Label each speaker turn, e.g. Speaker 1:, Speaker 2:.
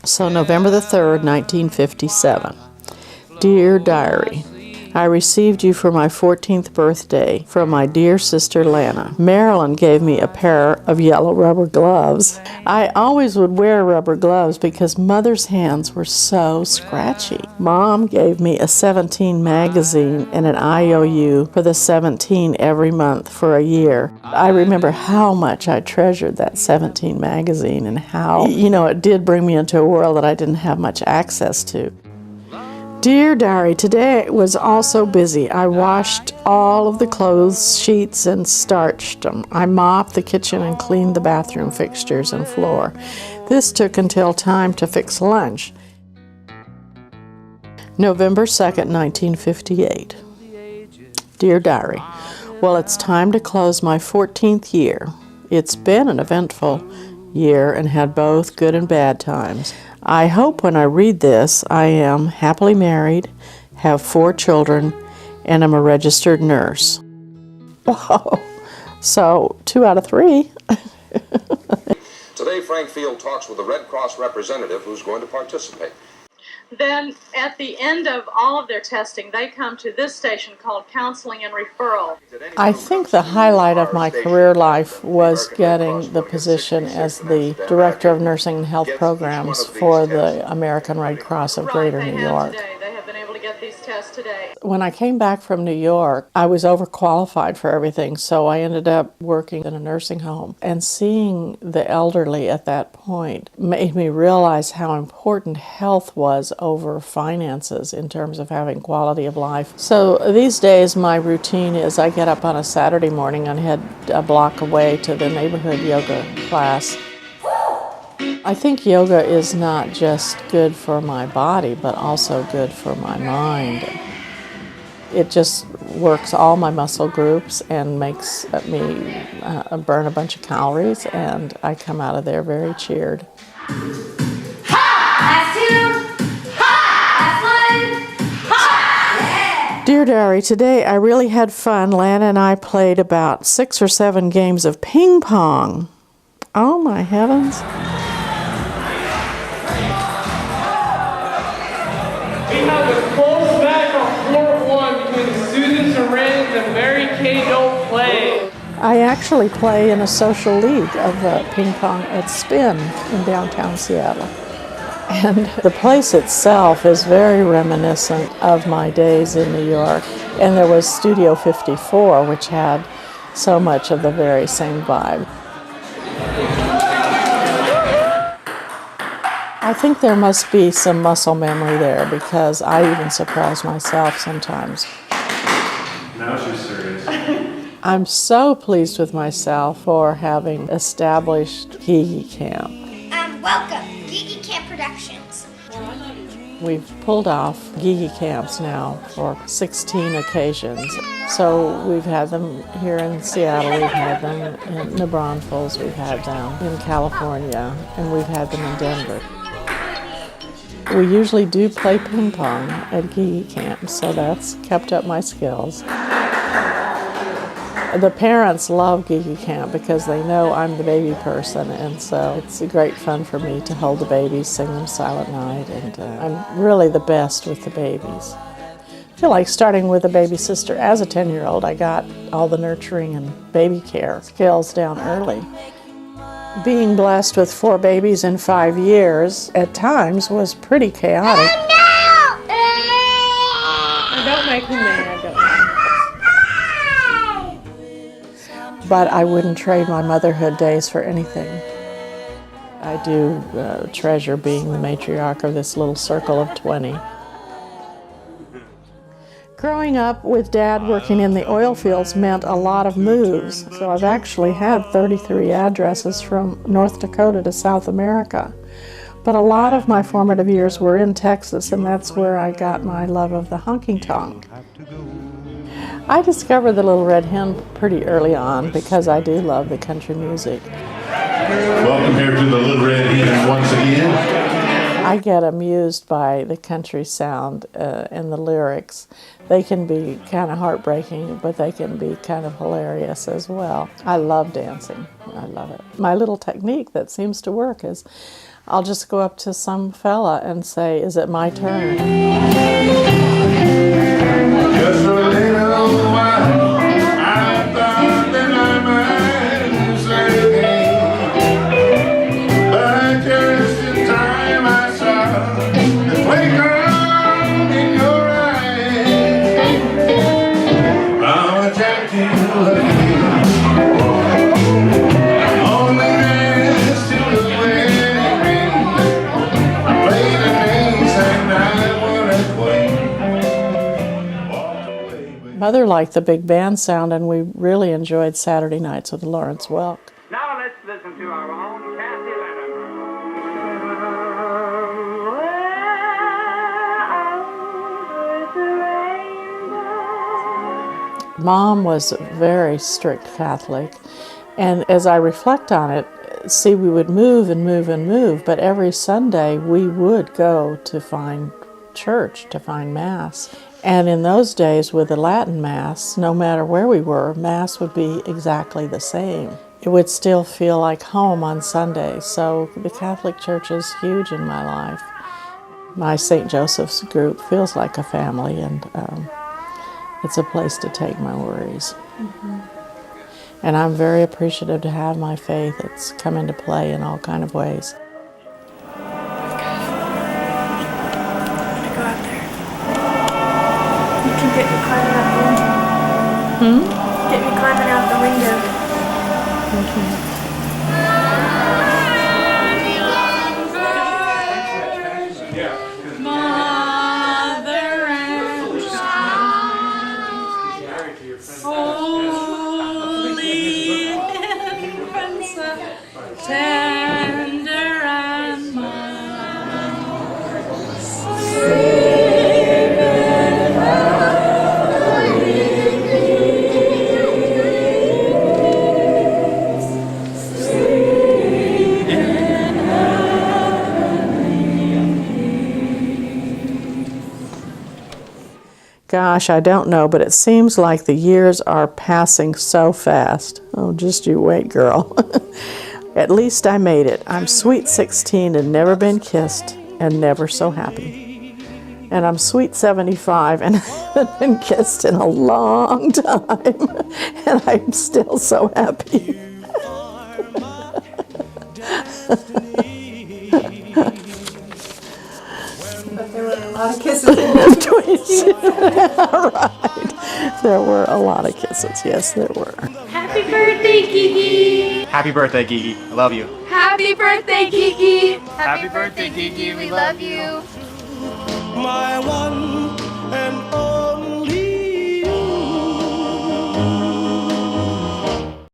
Speaker 1: So November the 3rd, 1957. Dear Diary, I received you for my 14th birthday from my dear sister Lana. Marilyn gave me a pair of yellow rubber gloves. I always would wear rubber gloves because Mother's hands were so scratchy. Mom gave me a 17 magazine and an IOU for the 17 every month for a year. I remember how much I treasured that 17 magazine and how, it did bring me into a world that I didn't have much access to. Dear Diary, today was also busy. I washed all of the clothes, sheets, and starched them. I mopped the kitchen and cleaned the bathroom fixtures and floor. This took until time to fix lunch. November 2nd, 1958. Dear Diary, well, it's time to close my 14th year. It's been an eventful year and had both good and bad times. I hope when I read this, I am happily married, have 4 children, and I'm a registered nurse. Whoa, so 2 out of 3.
Speaker 2: Today, Frank Field talks with a Red Cross representative who's going to participate.
Speaker 3: Then, at the end of all of their testing, they come to this station called Counseling and Referral.
Speaker 1: I think the highlight of my career life was getting the position as the Director of Nursing and Health Programs for the American Red Cross of Greater New York.
Speaker 3: They have been able to get these tests today.
Speaker 1: When I came back from New York, I was overqualified for everything, so I ended up working in a nursing home. And seeing the elderly at that point made me realize how important health was over finances in terms of having quality of life. So these days my routine is I get up on a Saturday morning and head a block away to the neighborhood yoga class. I think yoga is not just good for my body, but also good for my mind. It just works all my muscle groups and makes me burn a bunch of calories, and I come out of there very cheered. Dear Diary, today I really had fun. Lana and I played about 6 or 7 games of ping pong. Oh my heavens.
Speaker 4: We have a close match on court 1 between Susan Sarandon and Mary Kay Don't Play.
Speaker 1: I actually play in a social league of ping pong at Spin in downtown Seattle. And the place itself is very reminiscent of my days in New York. And there was Studio 54, which had so much of the very same vibe. I think there must be some muscle memory there because I even surprise myself sometimes.
Speaker 5: Now she's serious.
Speaker 1: I'm so pleased with myself for having established Gygy Camp.
Speaker 6: Welcome, Gygy Camp Productions.
Speaker 1: We've pulled off Gygy Camps now for 16 occasions. So we've had them here in Seattle, we've had them in New Braunfels, we've had them in California, and we've had them in Denver. We usually do play ping pong at Gygy Camp, so that's kept up my skills. The parents love Gygy Camp because they know I'm the baby person, and so it's great fun for me to hold the babies, sing them Silent Night, and I'm really the best with the babies. I feel like starting with a baby sister as a 10-year-old, I got all the nurturing and baby care skills down early. Being blessed with 4 babies in 5 years at times was pretty chaotic.
Speaker 3: Don't make me mad, don't.
Speaker 1: But I wouldn't trade my motherhood days for anything. I do treasure being the matriarch of this little circle of 20. Growing up with Dad working in the oil fields meant a lot of moves. So I've actually had 33 addresses from North Dakota to South America. But a lot of my formative years were in Texas, and that's where I got my love of the honky-tonk. I discovered the Little Red Hen pretty early on because I do love the country music.
Speaker 5: Welcome here to the Little Red Hen once again.
Speaker 1: I get amused by the country sound and the lyrics. They can be kind of heartbreaking, but they can be kind of hilarious as well. I love dancing. I love it. My little technique that seems to work is I'll just go up to some fella and say, is it my turn?
Speaker 5: Just a little while, I thought that I might say, but just in time I saw the playground in your eyes. I'm attracted to only this to the wedding ring. I played an ace and I won a queen.
Speaker 1: Mother liked the big band sound, and we really enjoyed Saturday nights with Lawrence Welk.
Speaker 7: Now let's listen to our own Kathy Leonard.
Speaker 1: Mom was a very strict Catholic, and as I reflect on it, see, we would move and move and move, but every Sunday we would go to find church, to find Mass. And in those days with the Latin Mass, no matter where we were, Mass would be exactly the same. It would still feel like home on Sunday, so the Catholic Church is huge in my life. My St. Joseph's group feels like a family, and it's a place to take my worries. And I'm very appreciative to have my faith. It's come into play in all kinds of ways.
Speaker 8: Get me climbing out the window. Get me climbing out the window.
Speaker 1: Okay.
Speaker 3: Mother and holy infants, tender and
Speaker 1: Gosh, I don't know, but it seems like the years are passing so fast. Oh, just you wait, girl. At least I made it. I'm sweet 16 and never been kissed and never so happy. And I'm sweet 75 and haven't been kissed in a long time. And I'm still so happy.
Speaker 8: But there were a lot of kisses.
Speaker 1: Right. There were a lot of kisses. Yes, there were.
Speaker 6: Happy birthday, Gygy!
Speaker 7: Happy birthday, Gygy. I love you.
Speaker 6: Happy birthday, Gygy!
Speaker 7: Happy birthday, Gygy.
Speaker 6: We love you.